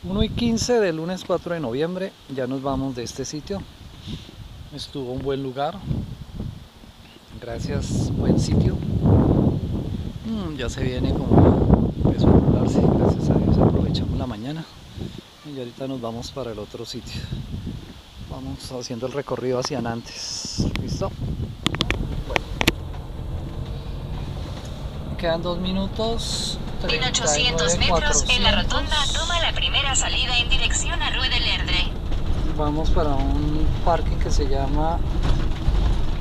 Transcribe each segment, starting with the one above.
1:15 del lunes 4 de noviembre, ya nos vamos de este sitio. Estuvo un buen lugar, gracias, buen sitio. Ya se viene como empezó a nublarse, gracias a Dios aprovechamos la mañana y ahorita nos vamos para el otro sitio. Vamos haciendo el recorrido hacia Nantes, ¿listo? Bueno, quedan 2 minutos. En 800 metros, en la rotonda, toma la primera salida en dirección a Rue de l'Erdre. Vamos para un parking que se llama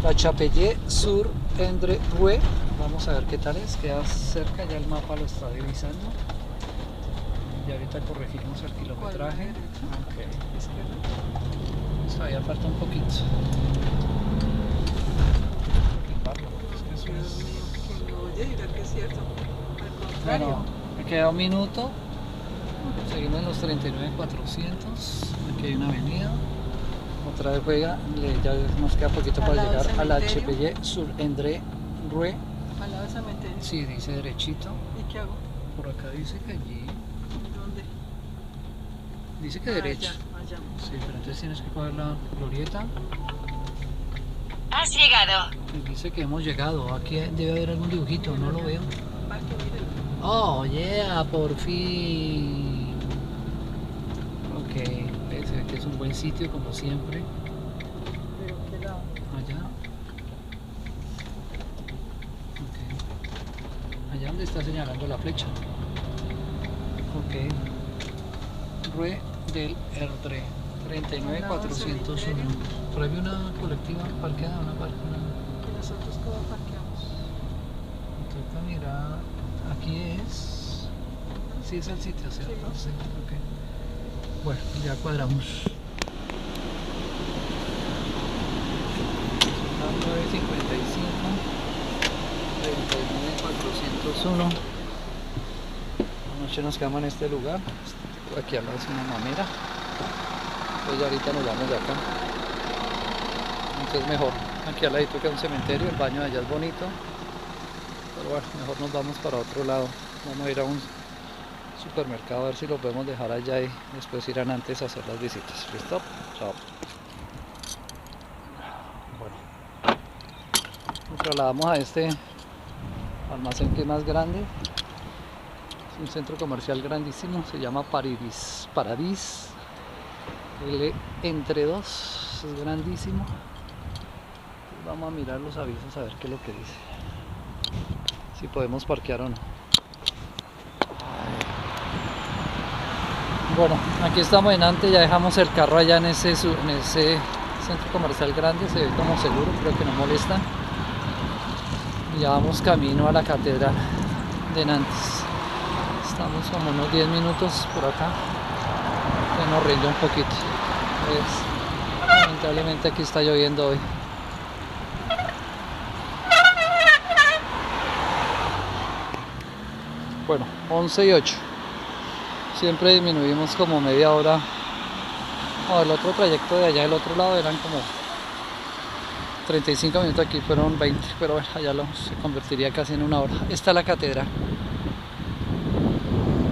La Chapelle-sur-Indre-Rue. Vamos a ver qué tal es, queda cerca, ya el mapa lo está divisando. Y ahorita corregimos el kilometraje. Ok. Todavía falta un poquito. Bueno, me queda un minuto. Seguimos en los 39,400. Aquí hay una avenida. Otra vez juega. Ya nos queda poquito para llegar a la Chapelle-sur-Indre-Rue. ¿Al lado del cementerio? Sí, dice derechito. ¿Y qué hago? Por acá dice que allí. ¿Dónde? Dice que derecho. Allá. Sí, pero entonces tienes que coger la glorieta. Has llegado. Y dice que hemos llegado. Aquí debe haber algún dibujito, no lo veo. Parque, mírelo. Oh, yeah, por fin. Ok, se ve que es un buen sitio como siempre. ¿Pero qué lado? Allá. Ok. Allá donde está señalando la flecha. Ok. Rue del Erdre. 39,401. Por ahí vi una colectiva parqueada, una ¿Y nosotros cómo parqueamos? Toca mirar. Aquí es. Sí, es el sitio, ¿cierto? Sí. Okay. Bueno, ya cuadramos. Son 9:55. 39,401. Anoche nos quedamos en este lugar. Aquí al lado es una mamera. Pues ya ahorita nos vamos de acá. Entonces mejor. Aquí al ladito queda un cementerio. El baño de allá es bonito. Pero bueno, mejor nos vamos para otro lado. Vamos a ir a un supermercado a ver si lo podemos dejar allá y después irán antes a hacer las visitas. ¿Listo? Chao. Bueno, nos trasladamos a este almacén que es más grande. Es un centro comercial grandísimo, se llama Paradis. Entre dos, es grandísimo. Vamos a mirar los avisos a ver qué es lo que dice. Si podemos parquear o no. Bueno, aquí estamos en Nantes, ya dejamos el carro allá en ese centro comercial grande, se ve como seguro, creo que no molestan. Y ya vamos camino a la catedral de Nantes. Estamos como unos 10 minutos por acá, que nos rinde un poquito. Lamentablemente aquí está lloviendo hoy. Bueno, 11:08. Siempre disminuimos como media hora. El otro trayecto de allá del otro lado eran como 35 minutos, aquí fueron 20, pero bueno, allá se convertiría casi en una hora. Esta es la catedral.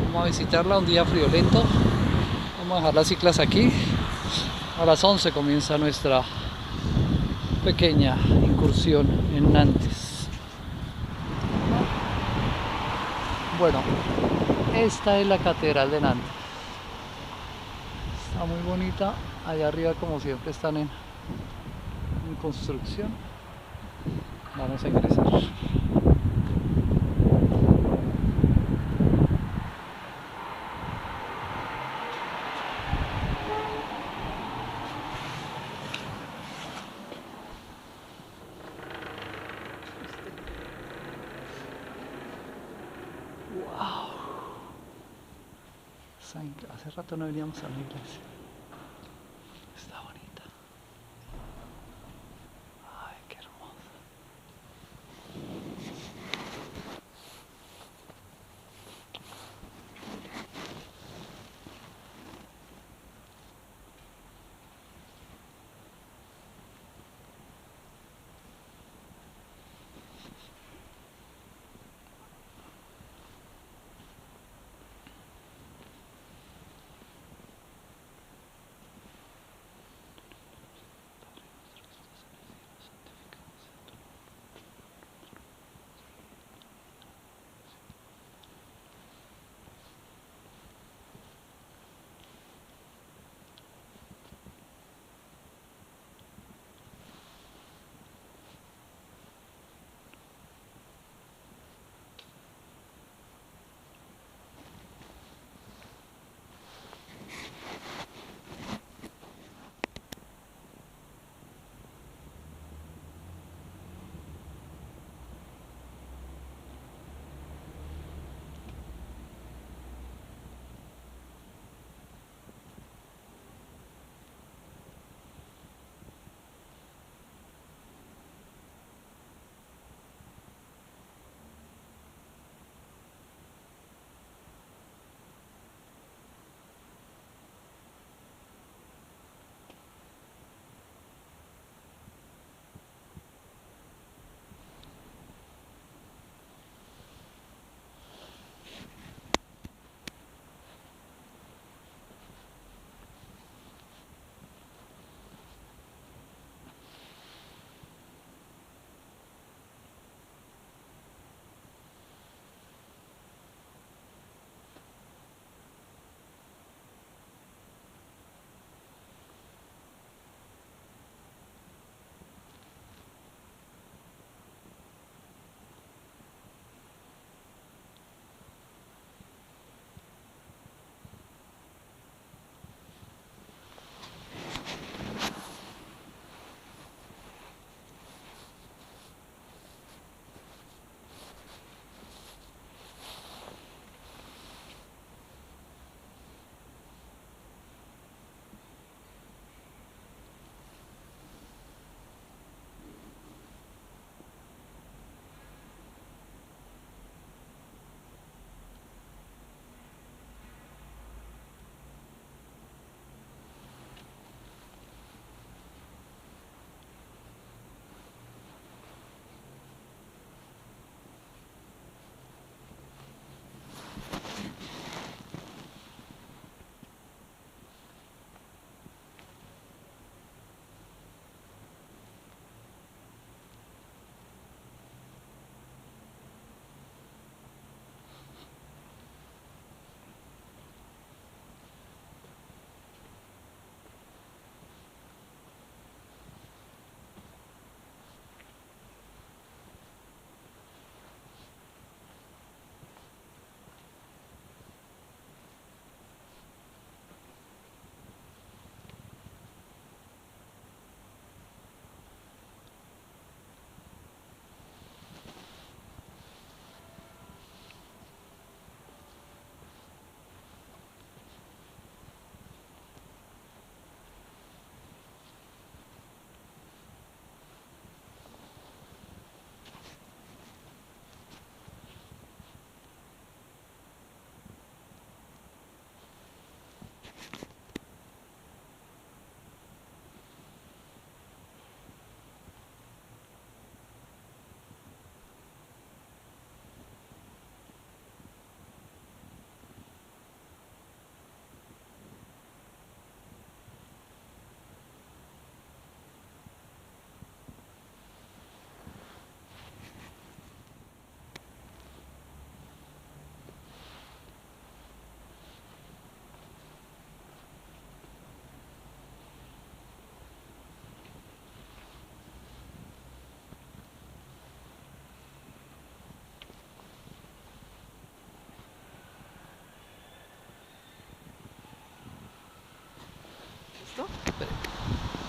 Vamos a visitarla un día friolento. Vamos a dejar las ciclas aquí. A las 11 comienza nuestra pequeña incursión en Nantes. Bueno, esta es la catedral de Nantes. Está muy bonita. Allá arriba, como siempre, están en construcción. Vamos a ingresar. Wow. Hace rato no veníamos a la iglesia. Está bonita. Ay, qué hermoso.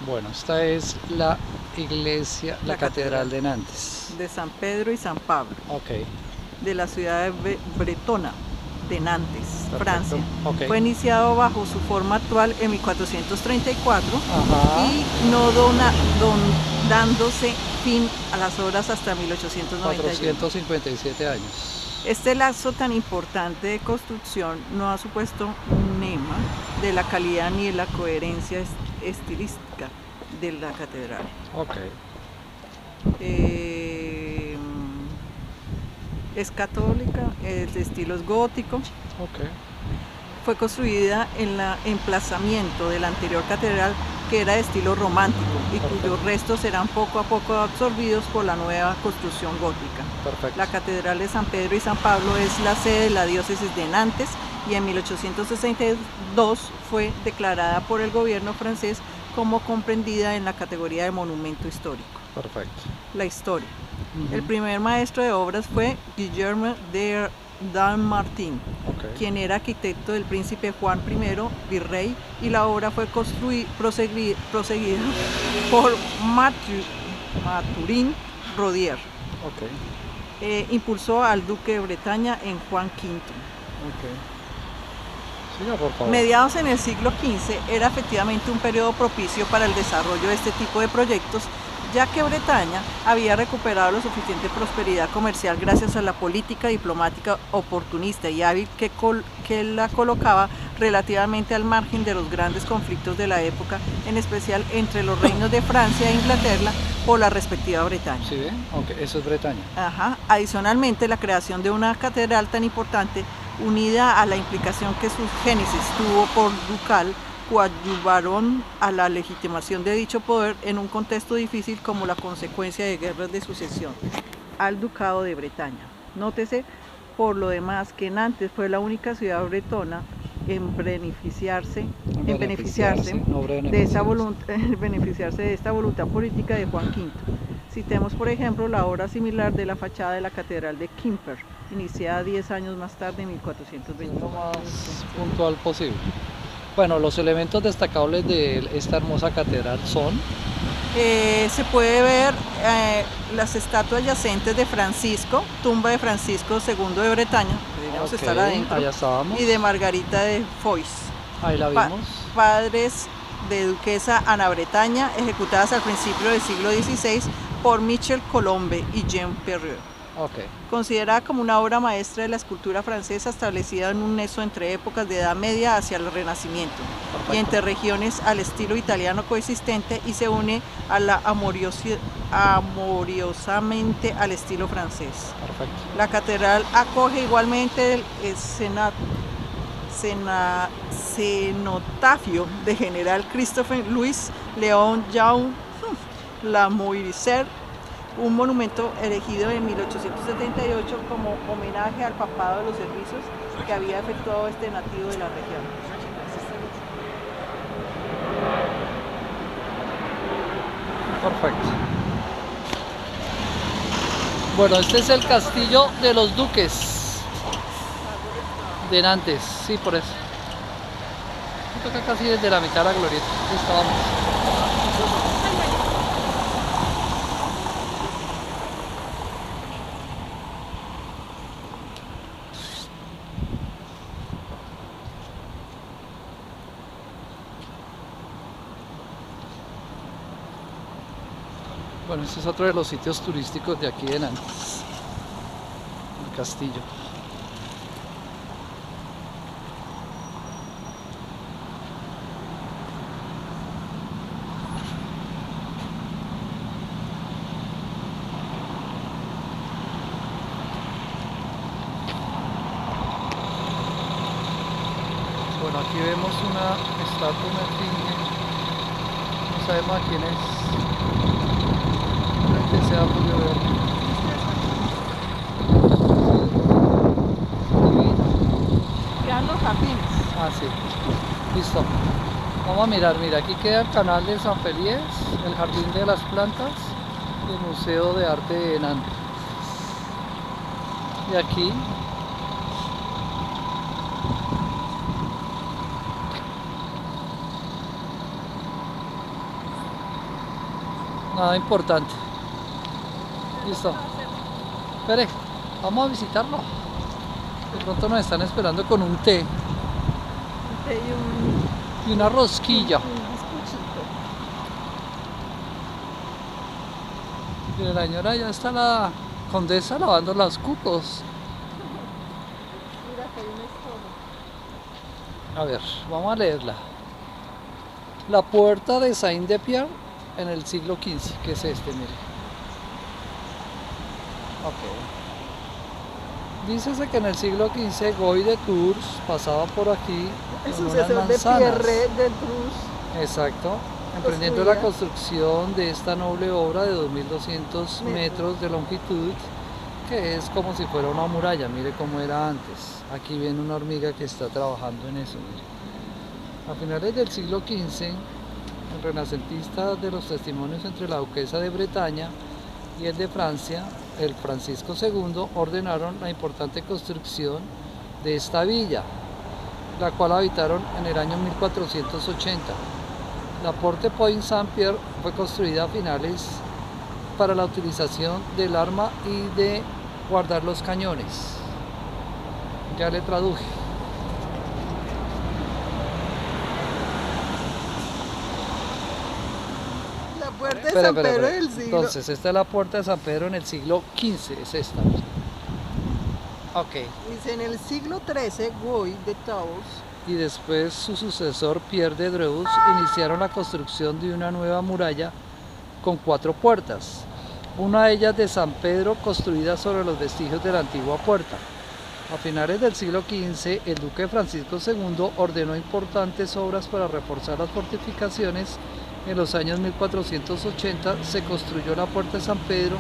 Bueno, esta es la iglesia, la La catedral de Nantes. De San Pedro y San Pablo, Ok, de la ciudad de Bretona, de Nantes, perfecto. Francia. Ok. Fue iniciado bajo su forma actual en 1434 Ajá. y no dándose fin a las obras hasta 1891. 457 años. Este lapso tan importante de construcción no ha supuesto un nema de la calidad ni de la coherencia estilística de la catedral. Ok. Es católica, el estilo es gótico. Ok. Fue construida en el emplazamiento de la anterior catedral, que era de estilo romántico y cuyos restos serán poco a poco absorbidos por la nueva construcción gótica. Perfecto. La catedral de San Pedro y San Pablo es la sede de la diócesis de Nantes y en 1862 fue declarada por el gobierno francés como comprendida en la categoría de monumento histórico. Perfecto. La historia. El primer maestro de obras fue Guillermo de Dampmartin, quien era arquitecto del príncipe Juan I, virrey, y la obra fue proseguida por Mathurin Rodier. Impulsó al duque de Bretaña en Juan V. Siga, por favor. Mediados en el siglo XV era efectivamente un periodo propicio para el desarrollo de este tipo de proyectos, ya que Bretaña había recuperado lo suficiente prosperidad comercial gracias a la política diplomática oportunista y hábil que la colocaba relativamente al margen de los grandes conflictos de la época, en especial entre los reinos de Francia e Inglaterra por la respectiva Bretaña. ¿Sí ve? Aunque eso es Bretaña. Ajá. Adicionalmente, la creación de una catedral tan importante, unida a la implicación que su génesis tuvo por ducal, coadyuvaron a la legitimación de dicho poder en un contexto difícil como la consecuencia de guerras de sucesión al ducado de Bretaña. Nótese, por lo demás, que Nantes fue la única ciudad bretona en beneficiarse de esta voluntad política de Juan V. Citemos, por ejemplo, la obra similar de la fachada de la Catedral de Quimper, iniciada 10 años más tarde, en 1421. Lo más puntual posible. Bueno, los elementos destacables de esta hermosa catedral son... se puede ver las estatuas yacentes de Francisco, tumba de Francisco II de Bretaña, deberíamos estar adentro, allá estábamos. Y de Margarita de Foix. Ahí la vimos. Padres de duquesa Ana Bretaña, ejecutadas al principio del siglo XVI por Michel Colombe y Jean Perrier. Considerada como una obra maestra de la escultura francesa, establecida en un nexo entre épocas de Edad Media hacia el Renacimiento. Perfecto. Y entre regiones al estilo italiano coexistente, y se une a la amoriosamente al estilo francés. Perfecto. La catedral acoge igualmente el cenotafio de general Christophe Louis Léon Jean Lamorisser, un monumento erigido en 1878 como homenaje al papado de los servicios que había efectuado este nativo de la región. Perfecto. Bueno, este es el castillo de los duques de Nantes, sí, por eso. Toca casi desde la mitad de la glorieta. Estábamos. Bueno, este es otro de los sitios turísticos de aquí de Nantes, el castillo. Bueno, aquí vemos una estatua, una insignia, no sabemos a quién es. Que sea podido ver. Quedan los jardines. Ah, sí. Listo. Vamos a mirar, mira, aquí queda el canal de San Felies, el Jardín de las Plantas y el Museo de Arte de Nantes. Y aquí Nada importante. Listo. Espere, vamos a visitarlo. De pronto nos están esperando con un té Y y una rosquilla. un bizcochito. Y la señora ya está la condesa lavando los cupos. Mira que hay una historia. A ver, vamos a leerla. La puerta de Saint-Pierre en el siglo XV, que es este, mire. Ok. Dícese que en el siglo XV Goy de Tours pasaba por aquí El con unas sucesor de manzanas. Pierre de Drus. Exacto. Emprendiendo la Construida. construcción de esta noble obra de 2200 metros de longitud, que es como si fuera una muralla. Mire cómo era antes. Aquí viene una hormiga que está trabajando en eso. Mire. A finales del siglo XV, el renacentista de los testimonios entre la duquesa de Bretaña y el de Francia, el Francisco II, ordenaron la importante construcción de esta villa, la cual habitaron en el año 1480. La Porte Point Saint-Pierre fue construida a finales para la utilización del arma y de guardar los cañones. Ya le traduje. La puerta de Espera, San espera, Pedro espera. del siglo. Entonces, esta es la puerta de San Pedro en el siglo XV, es esta. Ok. Dice, en el siglo XIII, Goy de Tours Y después su sucesor Pierre de Dreux iniciaron la construcción de una nueva muralla con 4 puertas, una de ellas de San Pedro construida sobre los vestigios de la antigua puerta. A finales del siglo XV, el duque Francisco II ordenó importantes obras para reforzar las fortificaciones. En los años 1480 se construyó la puerta de San Pedro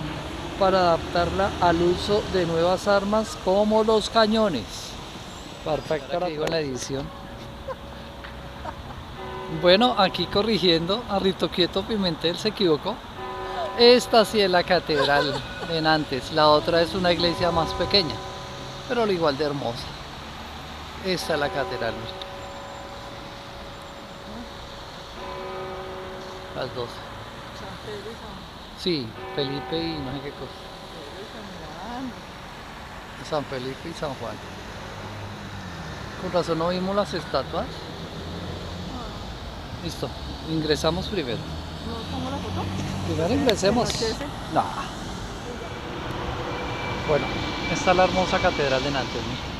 para adaptarla al uso de nuevas armas como los cañones. Perfecto, ahora digo la edición. Bueno, aquí corrigiendo a Rito Quieto Pimentel, se equivocó. Esta sí es la catedral de Nantes, la otra es una iglesia más pequeña, pero igual de hermosa. Esta es la catedral. Las dos. San Pedro y San Sí, Felipe y no sé qué cosa. Pedro y San Juan. San Felipe y San Juan. Con razón no vimos las estatuas. Listo, ingresamos primero. ¿No tomo la foto? Primero ingresemos. ¿Anochece? No. Bueno, esta es la hermosa catedral de Nantes, ¿no?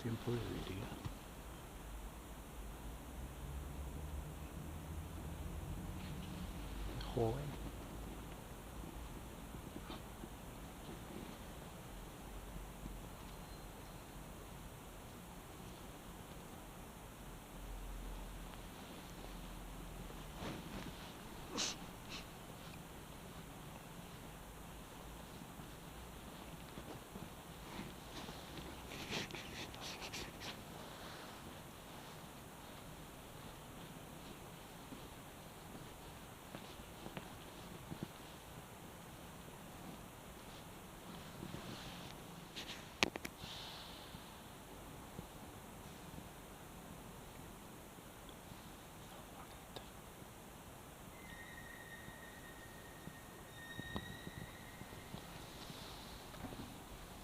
tiempo viviría? Joven.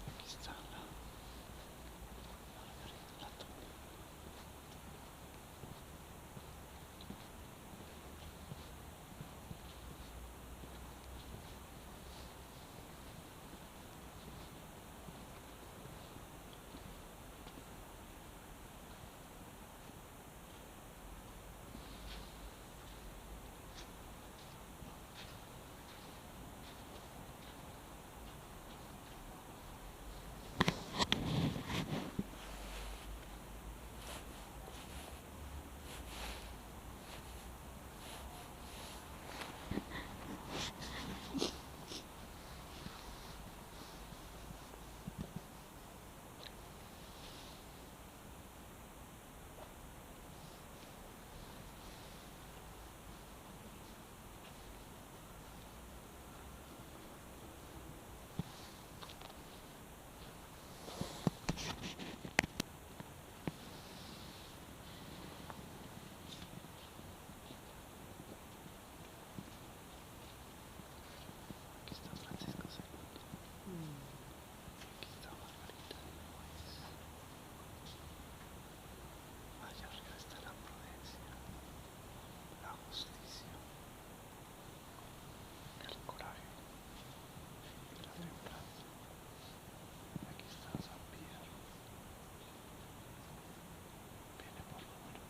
Aquí está la Margarita, la tumba. Aquí está Francisco II. Aquí está Margarita de Noailles. Allá arriba está la prudencia, la justicia, el coraje y la templanza. Aquí está San Pierre. Viene por número.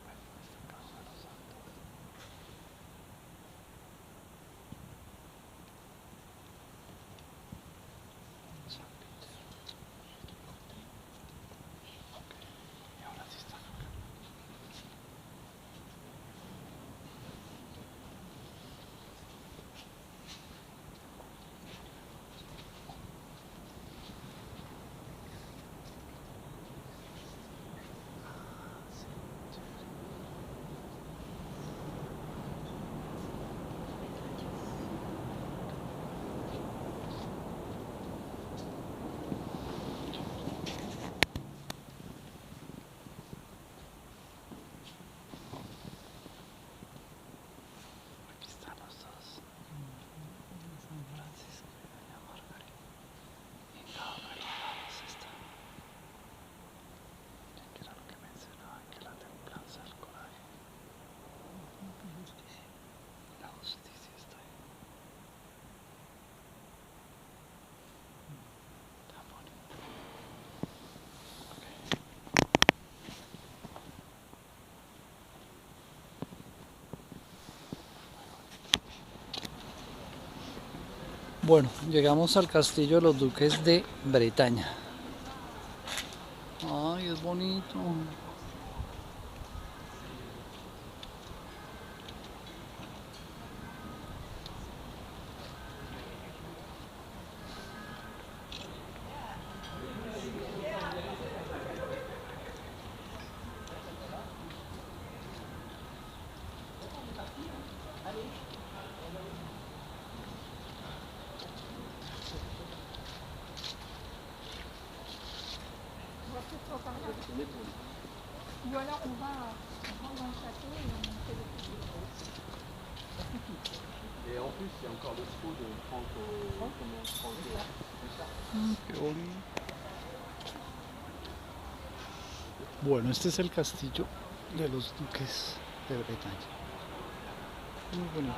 Bueno, está cada uno de los santos. San Peter. Ok, y ahora sí está acá. Sí, chévere. Aquí están los dos. San Francisco y doña Margarita. Y en cada uno de los lados está. Ya que era lo que mencionaba, que la templanza, el coraje, la justicia está ahí. Tan bonito. Ok. Bueno, llegamos al castillo de los duques de Bretaña. Ay, es bonito. Ou alors on rentre dans le château et on fait le tour. Et en plus, il y a encore le trou de Franco. Qué bonito. Bueno, este es el castillo de los duques de Bretaña. Muy bonito.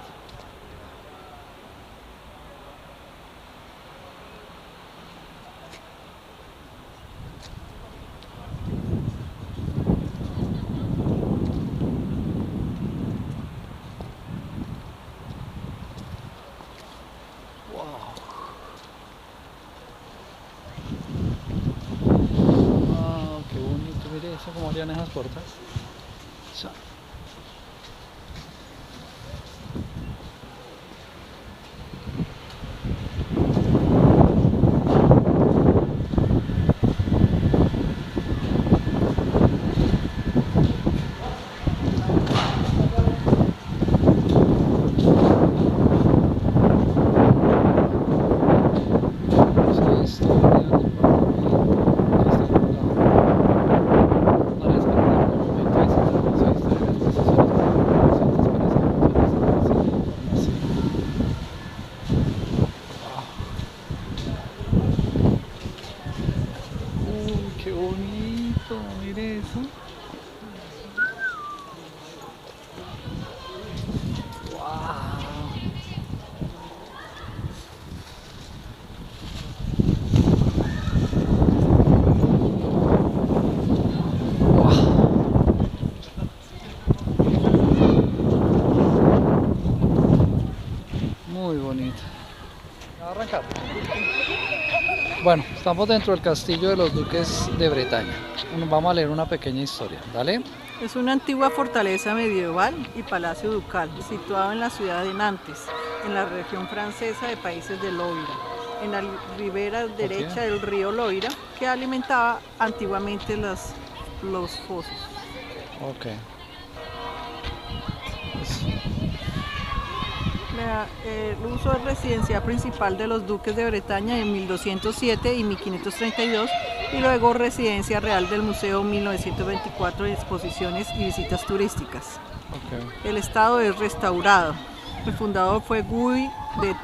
allá en esas puertas. Chao. Qué bonito, mire eso. Wow. Muy bonito. Arrancar. Bueno, estamos dentro del castillo de los duques de Bretaña. Vamos a leer una pequeña historia, ¿dale? Es una antigua fortaleza medieval y palacio ducal, situado en la ciudad de Nantes, en la región francesa de Países de Loira, en la ribera derecha del río Loira, que alimentaba antiguamente los fosos. Ok. El uso de residencia principal de los duques de Bretaña en 1207 y 1532 y luego residencia real del Museo 1924 de exposiciones y visitas turísticas. Okay. El estado es restaurado. El fundador fue Guy de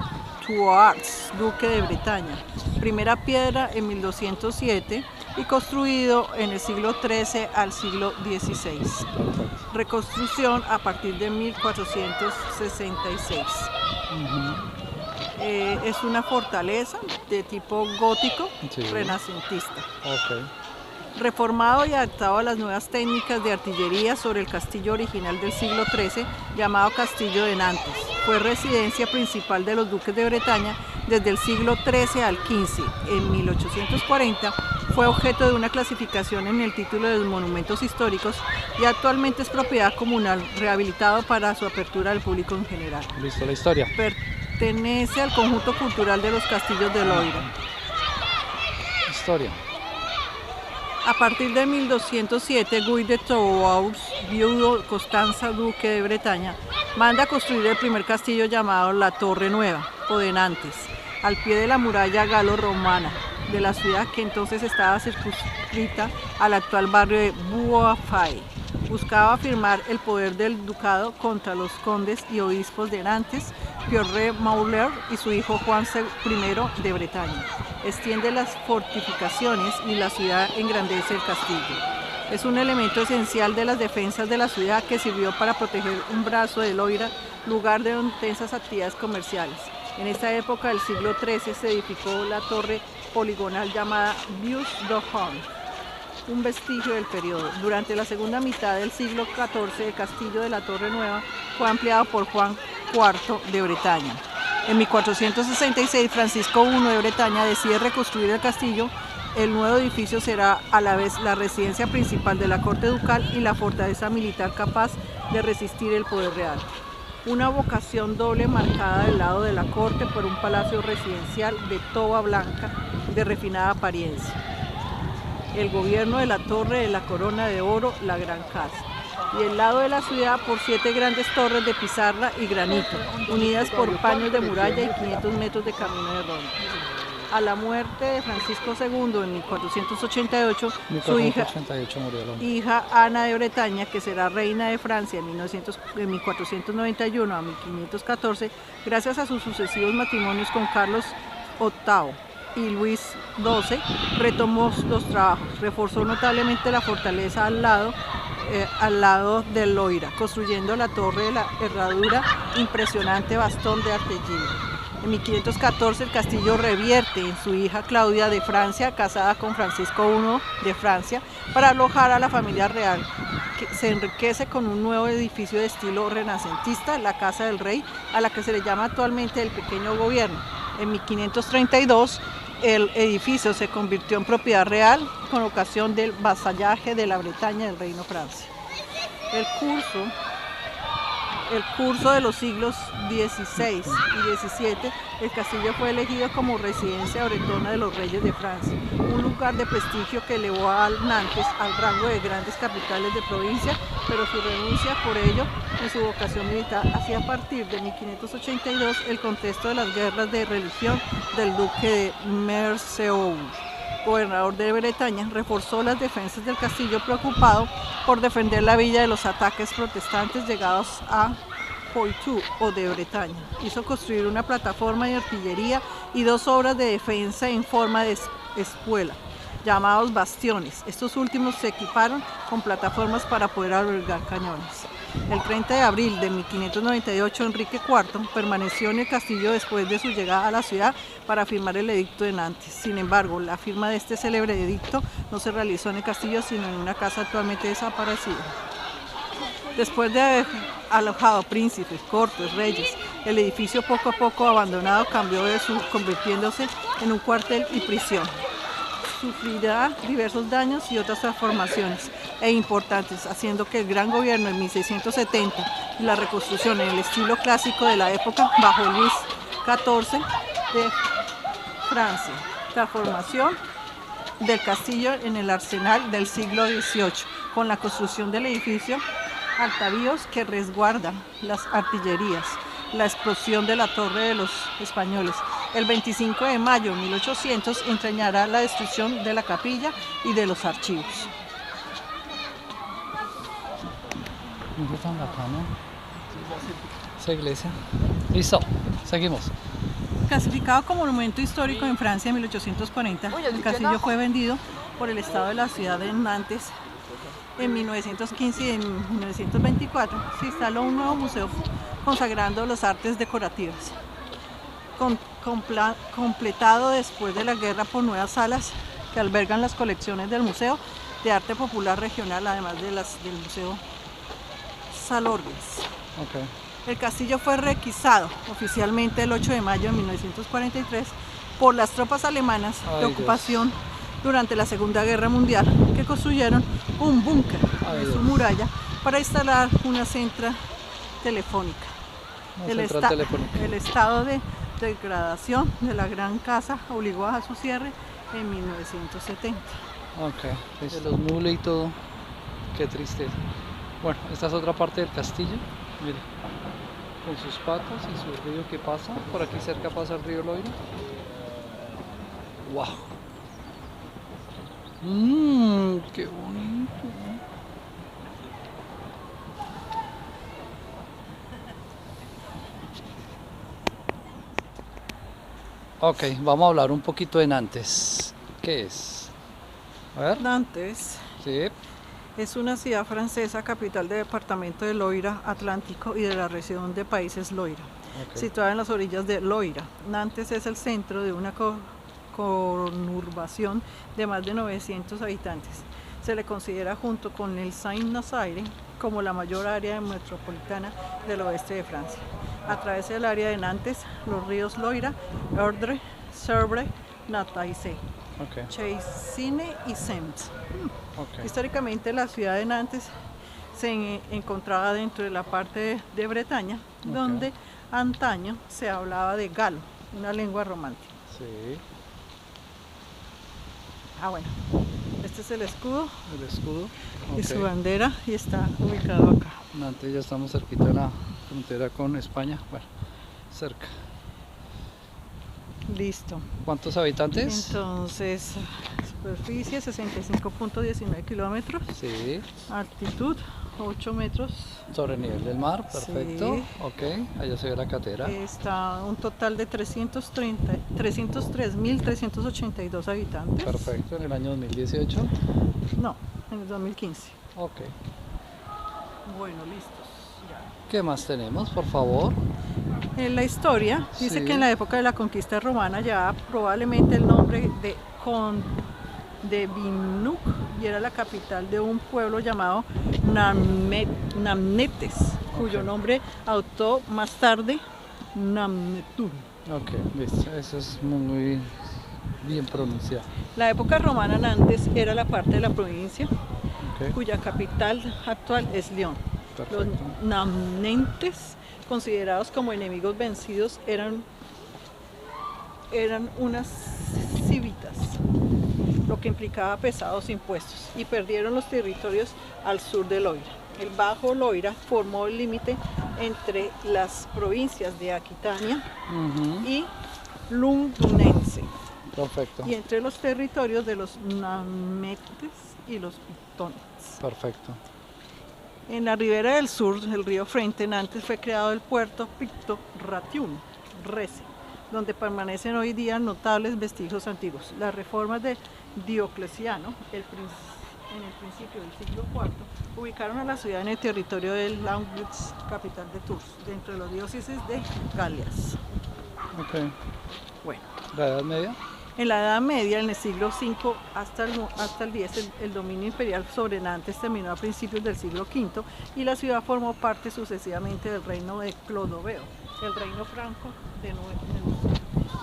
Thouars, duque de Bretaña. Primera piedra en 1207 y construido en el siglo XIII al siglo XVI. Reconstrucción a partir de 1466. Es una fortaleza de tipo gótico, sí, renacentista. Okay. Reformado y adaptado a las nuevas técnicas de artillería sobre el castillo original del siglo XIII, llamado Castillo de Nantes. Fue residencia principal de los duques de Bretaña desde el siglo XIII al XV. En 1840 fue objeto de una clasificación en el título de los monumentos históricos y actualmente es propiedad comunal, rehabilitado para su apertura al público en general. Listo, la historia. Pertenece al conjunto cultural de los castillos de Loira. Historia. A partir de 1207, Guy de Thouars, viudo Constanza, duque de Bretaña, manda construir el primer castillo llamado la Torre Nueva, o de Nantes, al pie de la muralla galo-romana de la ciudad, que entonces estaba circunscrita al actual barrio de Bois-Fay. Buscaba afirmar el poder del ducado contra los condes y obispos de Nantes, Pierre Mauller y su hijo Juan I de Bretaña. Extiende las fortificaciones y la ciudad engrandece el castillo. Es un elemento esencial de las defensas de la ciudad que sirvió para proteger un brazo de Loira, lugar de intensas actividades comerciales. En esta época del siglo XIII se edificó la torre poligonal llamada Buste d'Orne, un vestigio del periodo. Durante la segunda mitad del siglo XIV, el castillo de la Torre Nueva fue ampliado por Juan IV de Bretaña. En 1466, Francisco I de Bretaña decide reconstruir el castillo. El nuevo edificio será a la vez la residencia principal de la corte ducal y la fortaleza militar capaz de resistir el poder real. Una vocación doble marcada del lado de la corte por un palacio residencial de toba blanca de refinada apariencia. El gobierno de la torre de la corona de oro, la Gran Casa, y el lado de la ciudad por 7 grandes torres de pizarra y granito, unidas por paños de muralla y 500 metros de camino de ronda. A la muerte de Francisco II en 1488, su hija Ana de Bretaña, que será reina de Francia en 1491 a 1514, gracias a sus sucesivos matrimonios con Carlos VIII y Luis XII, retomó los trabajos, reforzó notablemente la fortaleza al lado del Loira, construyendo la torre de la herradura, impresionante bastón de artillería. En 1514 el castillo revierte en su hija Claudia de Francia, casada con Francisco I de Francia, para alojar a la familia real, que se enriquece con un nuevo edificio de estilo renacentista, la Casa del Rey, a la que se le llama actualmente el Pequeño Gobierno. En 1532 el edificio se convirtió en propiedad real con ocasión del vasallaje de la Bretaña del Reino Francia. El curso de los siglos XVI y XVII, el castillo fue elegido como residencia bretona de los reyes de Francia, un lugar de prestigio que elevó a Nantes al rango de grandes capitales de provincia, pero su renuncia por ello en su vocación militar hacía a partir de 1582 el contexto de las guerras de religión del duque de Merseburg, gobernador de Bretaña, reforzó las defensas del castillo preocupado por defender la villa de los ataques protestantes llegados a Poitou o de Bretaña. Hizo construir una plataforma de artillería y 2 obras de defensa en forma de espuela, llamados bastiones. Estos últimos se equiparon con plataformas para poder albergar cañones. El 30 de abril de 1598, Enrique IV permaneció en el castillo después de su llegada a la ciudad para firmar el edicto de Nantes. Sin embargo, la firma de este célebre edicto no se realizó en el castillo, sino en una casa actualmente desaparecida. Después de haber alojado príncipes, cortes, reyes, el edificio poco a poco abandonado cambió convirtiéndose en un cuartel y prisión. Sufrirá diversos daños y otras transformaciones importantes, haciendo que el Gran Gobierno en 1670 y la reconstrucción en el estilo clásico de la época bajo Luis XIV de Francia. Transformación del castillo en el arsenal del siglo XVIII, con la construcción del edificio altavíos que resguardan las artillerías, la explosión de la Torre de los Españoles. El 25 de mayo de 1800 entrañará la destrucción de la capilla y de los archivos. Mira tan bacano esa iglesia. Listo, seguimos. Clasificado como monumento histórico en Francia en 1840, el castillo fue vendido por el Estado de la ciudad de Nantes. En 1915 y en 1924 se instaló un nuevo museo consagrando las artes decorativas, completado después de la guerra por nuevas salas que albergan las colecciones del Museo de Arte Popular Regional, además de las del Museo Salorgues. Okay. El castillo fue requisado oficialmente el 8 de mayo de 1943 por las tropas alemanas de ocupación durante la Segunda Guerra Mundial, que construyeron un búnker en su muralla para instalar una central telefónica. El estado de degradación de la Gran Casa obligó a su cierre en 1970. Ok, de los mules y todo, qué tristeza. Bueno, esta es otra parte del castillo, mire, con sus patas y su río que pasa, por aquí cerca pasa el río Loira. ¡Wow! ¡Qué bonito! Ok, vamos a hablar un poquito de Nantes. ¿Qué es? A ver. Nantes Sí. es una ciudad francesa, capital del departamento de Loira Atlántico y de la región de Países Loira, situada en las orillas de Loira. Nantes es el centro de una conurbación de más de 900 habitantes. Se le considera junto con el Saint-Nazaire como la mayor área metropolitana del oeste de Francia. Atraviesa el área de Nantes los ríos Loira, Erdre, Sebre, Nataisse, Cheissine y Sems. Históricamente la ciudad de Nantes se encontraba dentro de la parte de Bretaña, donde antaño se hablaba de galo, una lengua romántica. Sí. Bueno, este es el escudo. El escudo. Y su bandera, y está ubicado acá. Nantes, ya estamos cerquita de la frontera con España. Bueno, cerca. Listo. ¿Cuántos habitantes? Entonces, superficie 65.19 kilómetros. Sí. Altitud 8 metros. Sobre el nivel del mar, perfecto. Sí. Ok, allá se ve la catedral. Está un total de 303.382 habitantes. Perfecto, en el año 2018. No, en el 2015. Ok. Bueno, listos. ¿Qué más tenemos, por favor? En la historia dice Sí. que en la época de la conquista romana ya probablemente el nombre de de Vinuk y era la capital de un pueblo llamado Namnetes, cuyo nombre adoptó más tarde Namnetun. Ok, listo. Eso es muy bien pronunciado. La época romana Nantes era la parte de la provincia Ok, cuya capital actual es León. Los perfecto. namnentes, considerados como enemigos vencidos, eran unas civitas, lo que implicaba pesados impuestos, y perdieron los territorios al sur de Loira. El Bajo Loira formó el límite entre las provincias de Aquitania Ujú, y Lugdunense, perfecto, y entre los territorios de los nametes y los pitones. perfecto. En la ribera del sur del río Frente, Nantes fue creado el puerto Picto Ratium, Rece, donde permanecen hoy día notables vestigios antiguos. Las reformas de Diocleciano, en el principio del siglo IV, ubicaron a la ciudad en el territorio de Langwitz, capital de Tours, dentro de los diócesis de Galias. Ok. Bueno, ¿La Edad Media? en la Edad Media, en el siglo V hasta el X, el dominio imperial sobre Nantes terminó a principios del siglo V y la ciudad formó parte sucesivamente del reino de Clodoveo, el reino franco de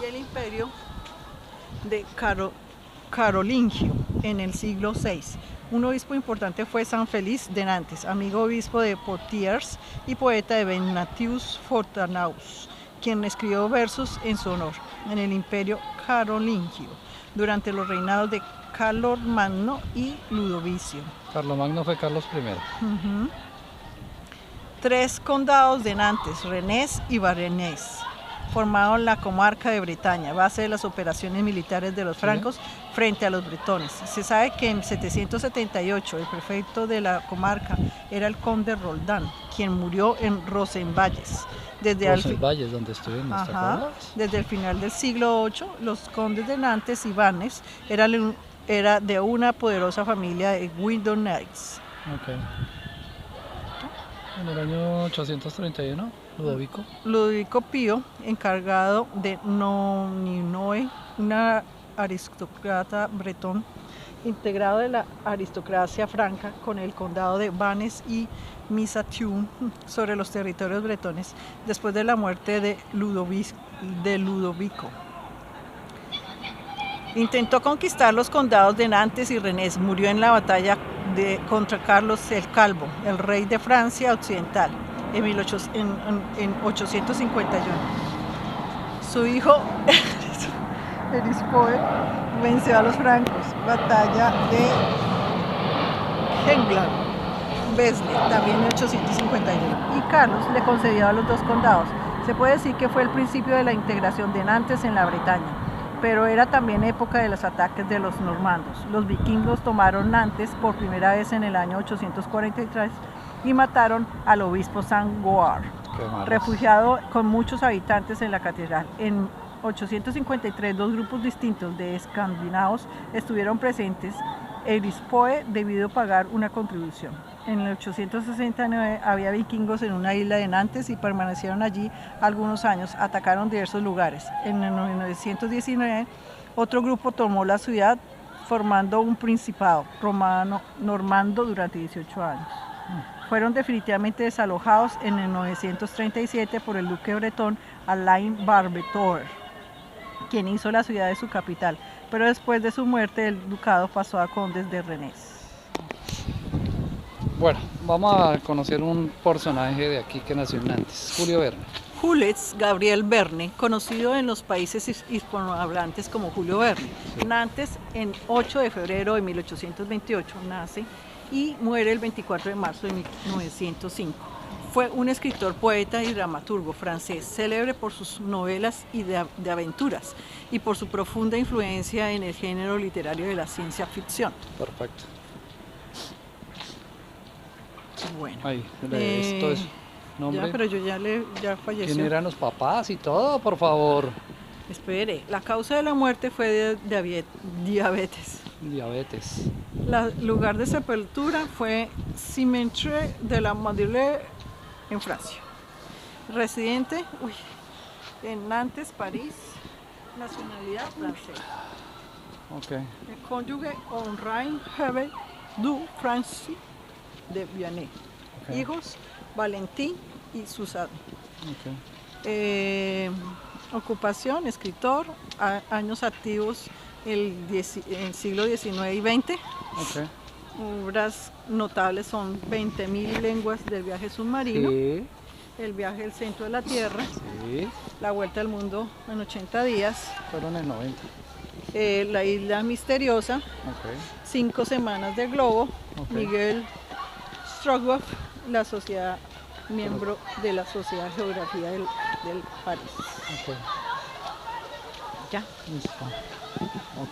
y el imperio de Carolingio en el siglo VI. Un obispo importante fue San Feliz de Nantes, amigo obispo de Poitiers y poeta de Venantius Fortanaus, quien escribió versos en su honor en el imperio carolingio durante los reinados de Carlomagno y Ludovicio. Carlomagno fue Carlos I. Ujú. 3 condados de Nantes, Rennes y Varennes, formaron la comarca de Bretaña, base de las operaciones militares de los francos frente a los bretones. Se sabe que en 778 el prefecto de la comarca era el conde Roldán, quien murió en Rosenvalles. Rosenvalles, donde estuvimos, ¿te acuerdas? Desde el final del siglo VIII, los condes de Nantes y Vannes era de una poderosa familia de Windsor Knights. Ok. En el año 831, Ludovico. Ludovico Pío, encargado de Noninoe, una aristócrata bretón, integrado de la aristocracia franca con el condado de Vannes y Misatium sobre los territorios bretones después de la muerte de Ludovico. Intentó conquistar los condados de Nantes y Rennes, murió en la batalla contra Carlos el Calvo, el rey de Francia Occidental, en 851. Su hijo Erispoe venció a los francos, batalla de Hengland, Besle, también en 851, y Carlos le concedió a los 2 condados. Se puede decir que fue el principio de la integración de Nantes en la Bretaña, pero era también época de los ataques de los normandos. Los vikingos tomaron Nantes por primera vez en el año 843 y mataron al obispo Sangoar, refugiado con muchos habitantes en la catedral. En 853, 2 grupos distintos de escandinavos estuvieron presentes. Erispoe debió pagar una contribución. En el 869 había vikingos en una isla de Nantes y permanecieron allí algunos años, atacaron diversos lugares. En el 919 otro grupo tomó la ciudad formando un principado normando durante 18 años. Fueron definitivamente desalojados en el 937 por el duque bretón Alain Barbetor, quien hizo la ciudad de su capital, pero después de su muerte el ducado pasó a condes de Rennes. Bueno, vamos a conocer un personaje de aquí que nació en Nantes, Julio Verne. Jules Gabriel Verne, conocido en los países hispanohablantes como Julio Verne. Sí. Nantes, en 8 de febrero de 1828 nace y muere el 24 de marzo de 1905. Fue un escritor, poeta y dramaturgo francés, célebre por sus novelas y de aventuras y por su profunda influencia en el género literario de la ciencia ficción. Perfecto. Bueno, ahí, esto es nombre. Ya, pero yo ya falleció. ¿Quién eran los papás y todo, por favor? Espere, la causa de la muerte fue diabetes. Diabetes. El lugar de sepultura fue Cimetière de la Madeleine en Francia. Residente en Nantes, París, nacionalidad francesa. Okay. El cónyuge Henri Herbert du Francis de Vianney. Okay. Hijos Valentín y Suzanne. Okay. Ocupación, escritor, años activos en el siglo XIX y XX. Ok. Obras notables son 20.000 lenguas del viaje submarino, Sí, el viaje al centro de la Tierra, sí, la vuelta al mundo en 80 días, fueron en 90. la isla misteriosa, Ok, 5 semanas de globo, Ok. Miguel Strogoff, la sociedad, miembro de la Sociedad de Geografía del París. ok, Ya. listo. Ok.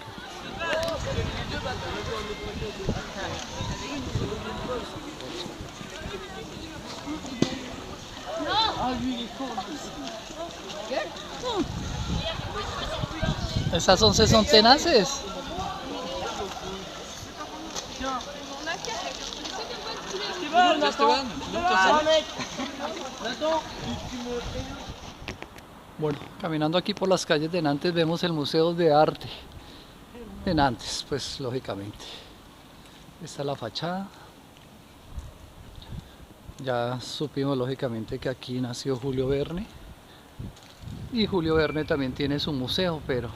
Esas 11 son tenaces. Bueno, caminando aquí por las calles de Nantes vemos el Museo de Arte de Nantes, pues lógicamente. Esta es la fachada. Ya supimos lógicamente que aquí nació Julio Verne. Y Julio Verne también tiene su museo, pero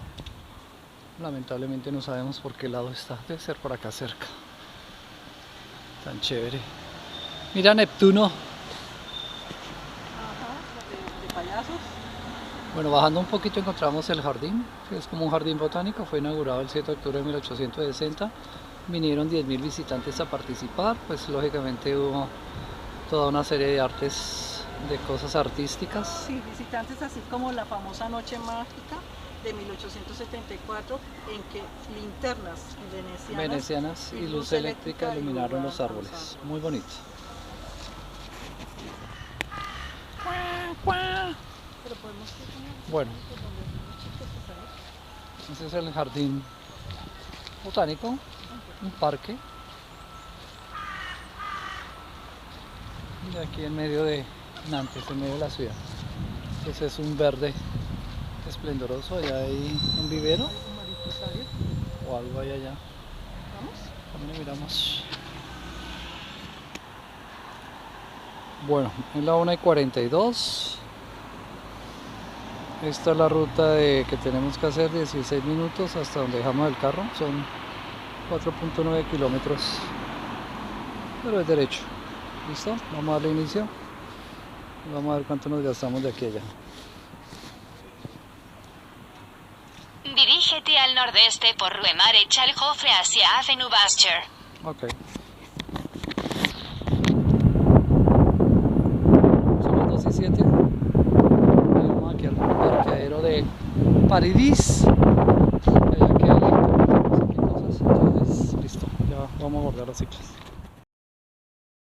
lamentablemente no sabemos por qué lado está. Debe ser por acá cerca. Tan chévere. Mira Neptuno. De payasos. Bueno, bajando un poquito encontramos el jardín, que es como un jardín botánico. Fue inaugurado el 7 de octubre de 1860. Vinieron 10.000 visitantes a participar. Pues lógicamente hubo toda una serie de artes, de cosas artísticas. Sí, visitantes así como la famosa Noche Mágica de 1874, en que linternas Venecianas y luz eléctrica iluminaron los árboles. Muy bonito. Pero podemos ir Bueno, por donde los chicos están. ese es el jardín botánico, un parque. Y aquí en medio de Nantes, en medio de la ciudad. Ese es un verde esplendoroso. Allá hay un vivero Un mariposario. o algo hay allá. ¿Vamos? También miramos. Bueno, es la 1:42. Esta es la ruta que tenemos que hacer, 16 minutos hasta donde dejamos el carro. Son 4.9 kilómetros, pero es derecho. ¿Listo? Vamos a darle inicio y vamos a ver cuánto nos gastamos de aquí a allá. Dirígete al nordeste por Rue Maréchal Joffre hacia Avenue Bastier. Ok. Son las 2:07. Vamos aquí al parqueadero de Paridis. Allá queda lento, no sé qué cosas. Entonces, listo. Ya vamos a abordar las ciclas.